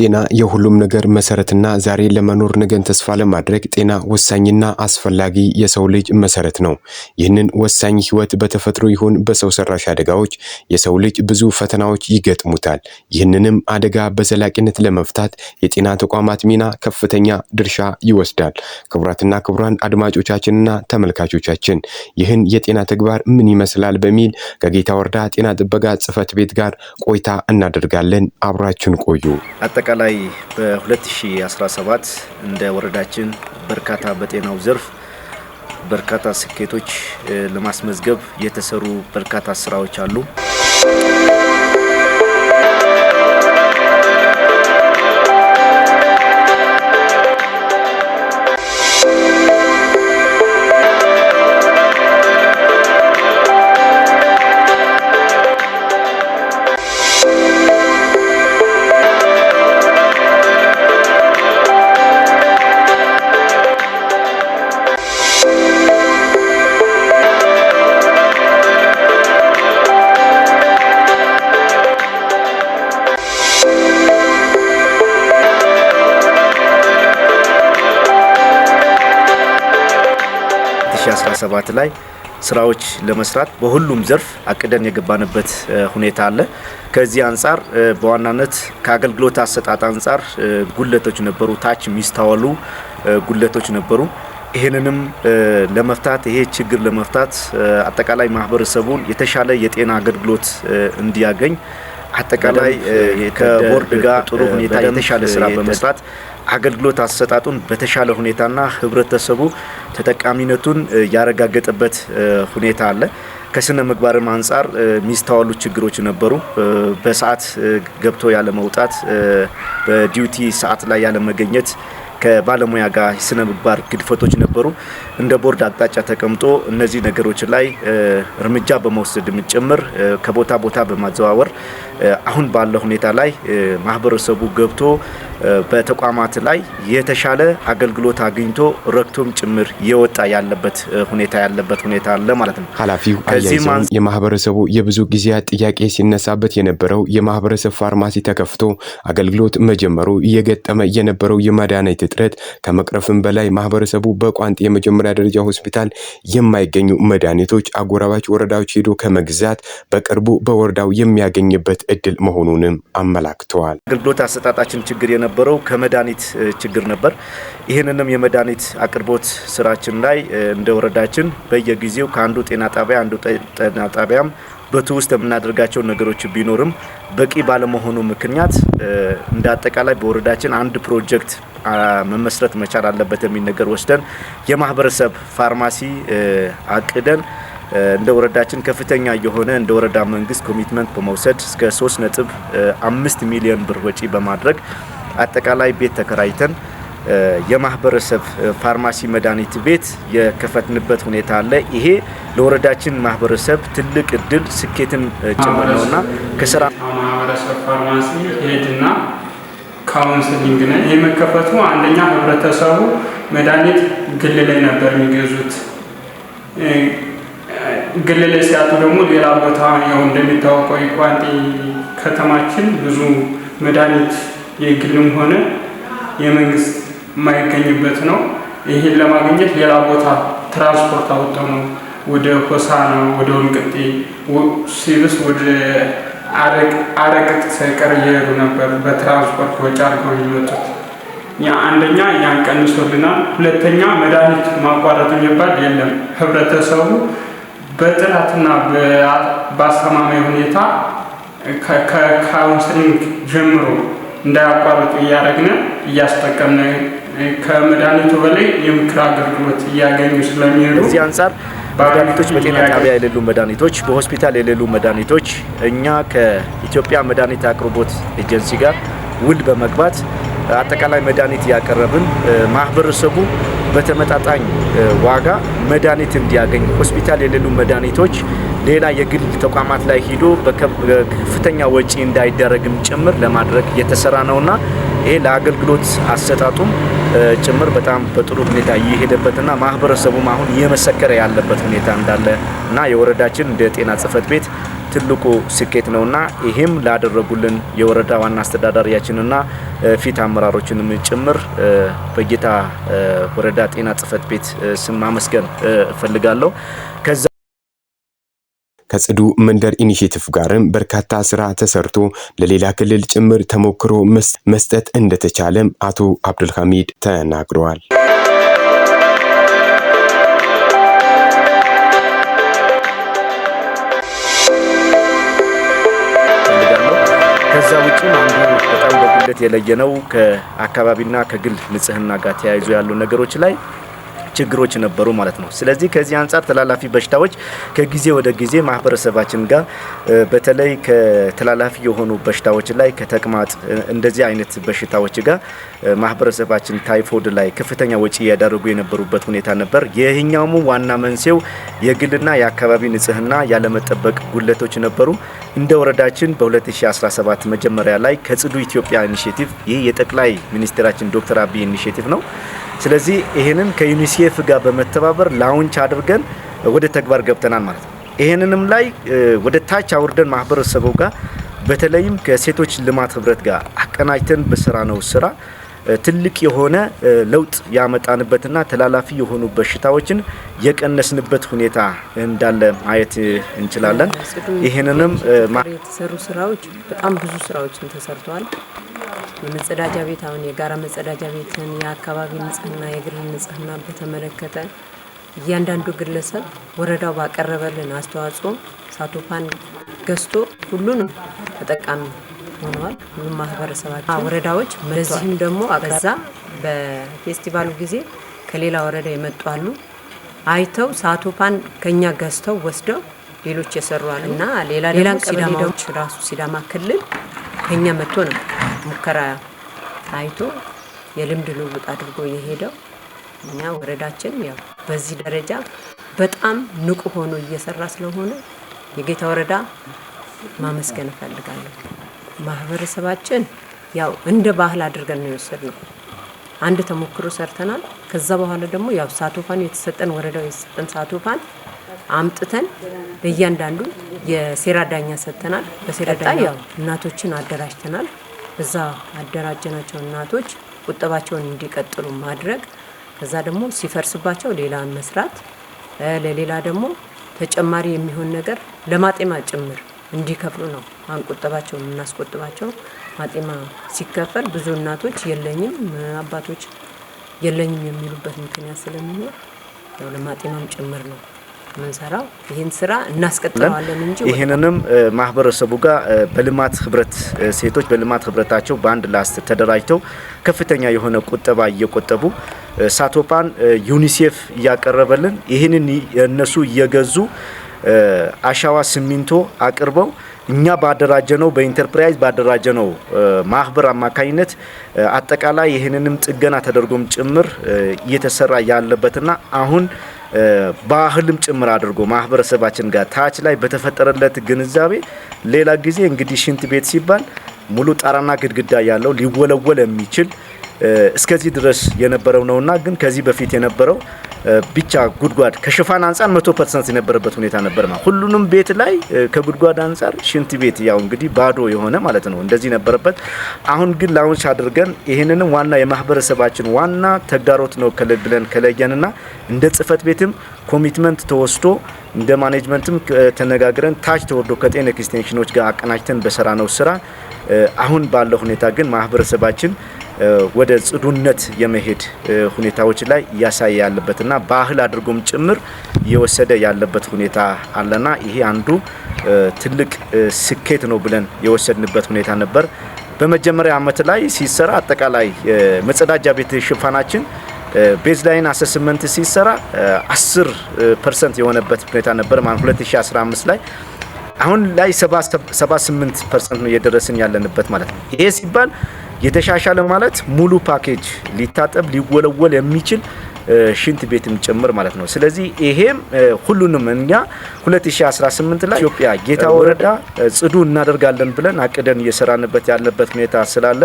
ጤና የሁሉም ነገር መሰረትና ዛሬ ለመኖር ነገን ተስፋ ለማድረግ ጤና ወሳኝና አስፈላጊ የሰው ልጅ መሰረት ነው። ይህንን ወሳኝ ህይወት በተፈጥሮ ይሁን በሰው ሰራሽ አደጋዎች የሰው ልጅ ብዙ ፈተናዎች ይገጥሙታል። ይህንንም አደጋ በዘላቂነት ለመፍታት የጤና ተቋማት ሚና ከፍተኛ ድርሻ ይወስዳል። ክቡራትና ክቡራን አድማጮቻችንና ተመልካቾቻችን ይህን የጤና ተግባር ምን ይመስላል በሚል ከጌታ ወረዳ ጤና ጥበቃ ጽሕፈት ቤት ጋር ቆይታ እናደርጋለን። አብራችሁን ቆዩ። አጠቃላይ በ2017 እንደ ወረዳችን በርካታ በጤናው ዘርፍ በርካታ ስኬቶች ለማስመዝገብ የተሰሩ በርካታ ስራዎች አሉ። ሰባት ላይ ስራዎች ለመስራት በሁሉም ዘርፍ አቅደን የገባንበት ሁኔታ አለ። ከዚህ አንፃር በዋናነት ከአገልግሎት አሰጣጥ አንፃር ጉለቶች ነበሩ፣ ታች ሚስተዋሉ ጉለቶች ነበሩ። ይሄንንም ለመፍታት ይሄ ችግር ለመፍታት አጠቃላይ ማህበረሰቡን የተሻለ የጤና አገልግሎት እንዲያገኝ አጠቃላይ ከቦርድ ጋር ጥሩ ሁኔታ የተሻለ ስራ በመስራት አገልግሎት አሰጣጡን በተሻለ ሁኔታና ህብረተሰቡ ተጠቃሚነቱን ያረጋገጠበት ሁኔታ አለ። ከስነ ምግባርም አንፃር ሚስተዋሉ ችግሮች ነበሩ። በሰዓት ገብቶ ያለ መውጣት፣ በዲዩቲ ሰዓት ላይ ያለ መገኘት፣ ከባለሙያ ጋር ስነ ምግባር ግድፈቶች ነበሩ። እንደ ቦርድ አቅጣጫ ተቀምጦ እነዚህ ነገሮች ላይ እርምጃ በመውሰድ ጭምር ከቦታ ቦታ በማዘዋወር አሁን ባለው ሁኔታ ላይ ማህበረሰቡ ገብቶ በተቋማት ላይ የተሻለ አገልግሎት አግኝቶ ረክቶም ጭምር የወጣ ያለበት ሁኔታ አለ ማለት ነው። ኃላፊው አያይዘው የማህበረሰቡ የብዙ ጊዜያት ጥያቄ ሲነሳበት የነበረው የማህበረሰብ ፋርማሲ ተከፍቶ አገልግሎት መጀመሩ እየገጠመ የነበረው የመድኃኒት እጥረት ከመቅረፍም በላይ ማህበረሰቡ በቋንጤ የመጀመሪያ ደረጃ ሆስፒታል የማይገኙ መድኃኒቶች አጎራባች ወረዳዎች ሄዶ ከመግዛት በቅርቡ በወረዳው የሚያገኝበት እድል መሆኑንም አመላክተዋል። አገልግሎት አሰጣጣችን ችግር የነበረው ከመድኃኒት ችግር ነበር። ይህንንም የመድኃኒት አቅርቦት ስራችን ላይ እንደ ወረዳችን በየጊዜው ከአንዱ ጤና ጣቢያ አንዱ ጤና ጣቢያም በትውስት የምናደርጋቸው ነገሮች ቢኖርም በቂ ባለመሆኑ ምክንያት እንደ አጠቃላይ በወረዳችን አንድ ፕሮጀክት መመስረት መቻል አለበት የሚል ነገር ወስደን የማህበረሰብ ፋርማሲ አቅደን እንደ ወረዳችን ከፍተኛ የሆነ እንደ ወረዳ መንግስት ኮሚትመንት በመውሰድ እስከ 3.5 ሚሊዮን ብር ወጪ በማድረግ አጠቃላይ ቤት ተከራይተን የማህበረሰብ ፋርማሲ መድኃኒት ቤት የከፈትንበት ሁኔታ አለ። ይሄ ለወረዳችን ማህበረሰብ ትልቅ እድል ስኬትን ጭምር ነውና ከስራ ማህበረሰብ ፋርማሲ ሄድና ካውንስሊንግ ነው የመከፈቱ። አንደኛ ህብረተሰቡ መድኃኒት ግል ላይ ነበር የሚገዙት። ግል ላይ ሲያጡ ደግሞ ሌላ ቦታ ያው እንደሚታወቀው የቋንጤ ከተማችን ብዙ መድኃኒት የግልም ሆነ የመንግስት የማይገኝበት ነው። ይህን ለማግኘት ሌላ ቦታ ትራንስፖርት አውጥተው ነው ወደ ሆሳና ወደ ወልቂጤ ሲብስ ወደ አረቅት ሳይቀር እየሄዱ ነበር በትራንስፖርት ወጪ አድርገው የሚመጡት። አንደኛ ያን ቀንሶልናል። ሁለተኛ መድኃኒት ማቋረጥ የሚባል የለም። ህብረተሰቡ በጥራትና በአስተማማኝ ሁኔታ ከካውንስሊንግ ጀምሮ እንዳያቋርጡ እያደረግን እያስጠቀምን ከመድኃኒቱ በላይ የምክር አገልግሎት እያገኙ ስለሚሄዱ እዚህ አንፃር መድኃኒቶች በጤና ጣቢያ የሌሉ መድኃኒቶች፣ በሆስፒታል የሌሉ መድኃኒቶች እኛ ከኢትዮጵያ መድኃኒት አቅርቦት ኤጀንሲ ጋር ውል በመግባት አጠቃላይ መድኃኒት ያቀረብን ማህበረሰቡ በተመጣጣኝ ዋጋ መድኃኒት እንዲያገኝ ሆስፒታል የሌሉ መድኃኒቶች ሌላ የግል ተቋማት ላይ ሄዶ በከፍተኛ ወጪ እንዳይደረግም ጭምር ለማድረግ የተሰራ ነውና ይሄ ለአገልግሎት አሰጣጡም ጭምር በጣም በጥሩ ሁኔታ እየሄደበትና ማህበረሰቡም አሁን እየመሰከረ ያለበት ሁኔታ እንዳለ እና የወረዳችን እንደ ጤና ጽሕፈት ቤት ትልቁ ስኬት ነውና ይሄም ላደረጉልን የወረዳ ዋና አስተዳዳሪያችንና ፊት አመራሮችንም ጭምር በጌታ ወረዳ ጤና ጽሕፈት ቤት ስም ማመስገን እፈልጋለሁ። ከጽዱ መንደር ኢኒሼቲቭ ጋርም በርካታ ስራ ተሰርቶ ለሌላ ክልል ጭምር ተሞክሮ መስጠት እንደተቻለም አቶ አብዱልሐሚድ ተናግረዋል። ከዛ ውጪ አንዱ በጣም በጉልበት የለየነው ከአካባቢና ከግል ንጽህና ጋር ተያይዞ ያሉ ነገሮች ላይ ችግሮች ነበሩ ማለት ነው። ስለዚህ ከዚህ አንፃር ተላላፊ በሽታዎች ከጊዜ ወደ ጊዜ ማህበረሰባችን ጋር በተለይ ከተላላፊ የሆኑ በሽታዎች ላይ ከተቅማጥ እንደዚህ አይነት በሽታዎች ጋር ማህበረሰባችን ታይፎይድ ላይ ከፍተኛ ወጪ ያደረጉ የነበሩበት ሁኔታ ነበር። የኛውም ዋና መንስኤው የግልና የአካባቢ ንጽህና ያለመጠበቅ ጉለቶች ነበሩ። እንደ ወረዳችን በ2017 መጀመሪያ ላይ ከጽዱ ኢትዮጵያ ኢኒሼቲቭ ይህ የጠቅላይ ሚኒስትራችን ዶክተር አብይ ኢኒሼቲቭ ነው። ስለዚህ ይሄንን ከዩኒሴፍ ጋር በመተባበር ላውንች አድርገን ወደ ተግባር ገብተናል ማለት ነው። ይሄንንም ላይ ወደ ታች አውርደን ማህበረሰቡ ጋር በተለይም ከሴቶች ልማት ህብረት ጋር አቀናጅተን በስራ ነው ስራ ትልቅ የሆነ ለውጥ ያመጣንበትና ተላላፊ የሆኑ በሽታዎችን የቀነስንበት ሁኔታ እንዳለ ማየት እንችላለን። ይሄንንም የተሰሩ ስራዎች በጣም ብዙ ስራዎችን ተሰርተዋል። የመጸዳጃ ቤት አሁን የጋራ መጸዳጃ ቤትን የአካባቢ ንጽህና የግል ንጽህና በተመለከተ እያንዳንዱ ግለሰብ ወረዳው ባቀረበልን አስተዋጽኦ ሳቶፓን ገዝቶ ሁሉንም ተጠቃሚ ሆነዋል። ሁሉም ማህበረሰባችን ወረዳዎች በዚህም ደግሞ አበዛ በፌስቲቫሉ ጊዜ ከሌላ ወረዳ የመጡ አሉ አይተው ሳቶፓን ከኛ ገዝተው ወስደው ሌሎች የሰሩ አሉ እና ሌላ ሲዳማዎች ራሱ ሲዳማ ክልል ከኛ መጥቶ ነው ሙከራ አይቶ የልምድ ልውውጥ አድርጎ የሄደው። እኛ ወረዳችን ያው በዚህ ደረጃ በጣም ንቁ ሆኖ እየሰራ ስለሆነ የጌታ ወረዳ ማመስገን እፈልጋለሁ። ማህበረሰባችን ያው እንደ ባህል አድርገን ነው የወሰድነው። አንድ ተሞክሮ ሰርተናል። ከዛ በኋላ ደግሞ ያው ሳቶፓን የተሰጠን ወረዳው የተሰጠን ሳቶፓን አምጥተን ለእያንዳንዱ የሴራ ዳኛ ሰጥተናል። በሴራ ዳኛ ያው እናቶችን አደራጅተናል። በዛ አደራጀናቸው እናቶች ቁጠባቸውን እንዲቀጥሉ ማድረግ፣ ከዛ ደግሞ ሲፈርስባቸው ሌላ መስራት፣ ለሌላ ደግሞ ተጨማሪ የሚሆን ነገር ለማጤማ ጭምር እንዲከፍሉ ነው። ቁጠባቸውን እናስቆጥባቸው። ማጤማ ሲከፈል ብዙ እናቶች የለኝም አባቶች የለኝም የሚሉበት ምክንያት ስለሚኖር ያው ለማጤማም ጭምር ነው ምንሰራው። ይሄን ስራ እናስቀጥለዋለን እንጂ ይሄንንም ማህበረሰቡ ጋር በልማት ህብረት ሴቶች በልማት ህብረታቸው በአንድ ላስት ተደራጅተው ከፍተኛ የሆነ ቁጠባ እየቆጠቡ ሳቶፓን ዩኒሴፍ እያቀረበልን ይሄንን እነሱ እየገዙ አሻዋ ሲሚንቶ አቅርበው እኛ ባደራጀነው በኢንተርፕራይዝ ባደራጀነው ማህበር አማካኝነት አጠቃላይ ይሄንንም ጥገና ተደርጎም ጭምር እየተሰራ ያለበትና አሁን ባህልም ጭምር አድርጎ ማህበረሰባችን ጋር ታች ላይ በተፈጠረለት ግንዛቤ ሌላ ጊዜ እንግዲህ ሽንት ቤት ሲባል ሙሉ ጣራና ግድግዳ ያለው ሊወለወል የሚችል እስከዚህ ድረስ የነበረው ነውና ግን ከዚህ በፊት የነበረው ብቻ ጉድጓድ ከሽፋን አንፃር 100% የነበረበት ሁኔታ ነበር ማለት ሁሉንም ቤት ላይ ከጉድጓድ አንፃር ሽንት ቤት ያው እንግዲህ ባዶ የሆነ ማለት ነው እንደዚህ ነበረበት። አሁን ግን ላውንች አድርገን ይሄንንም ዋና የማህበረሰባችን ዋና ተግዳሮት ነው ብለን ከለየንና እንደ ጽህፈት ቤትም ኮሚትመንት ተወስዶ እንደ ማኔጅመንትም ተነጋግረን ታች ተወርዶ ከጤና ኤክስቴንሽኖች ጋር አቀናጅተን በሰራ ነው ስራ አሁን ባለው ሁኔታ ግን ማህበረሰባችን ወደ ጽዱነት የመሄድ ሁኔታዎች ላይ ያሳየ ያለበትና ባህል አድርጎም ጭምር የወሰደ ያለበት ሁኔታ አለና ይሄ አንዱ ትልቅ ስኬት ነው ብለን የወሰድንበት ሁኔታ ነበር። በመጀመሪያ አመት ላይ ሲሰራ አጠቃላይ መጸዳጃ ቤት ሽፋናችን ቤዝላይን አሰስመንት ሲሰራ 10% የሆነበት ሁኔታ ነበር ማለት 2015 ላይ አሁን ላይ 78% ነው እየደረስን ያለንበት ማለት ነው። ይሄ ሲባል የተሻሻለ ማለት ሙሉ ፓኬጅ ሊታጠብ ሊወለወል የሚችል ሽንት ቤትም ጭምር ማለት ነው። ስለዚህ ይሄም ሁሉንም እኛ 2018 ላይ ኢትዮጵያ ጌታ ወረዳ ጽዱ እናደርጋለን ብለን አቅደን እየሰራንበት ያለበት ሁኔታ ስላለ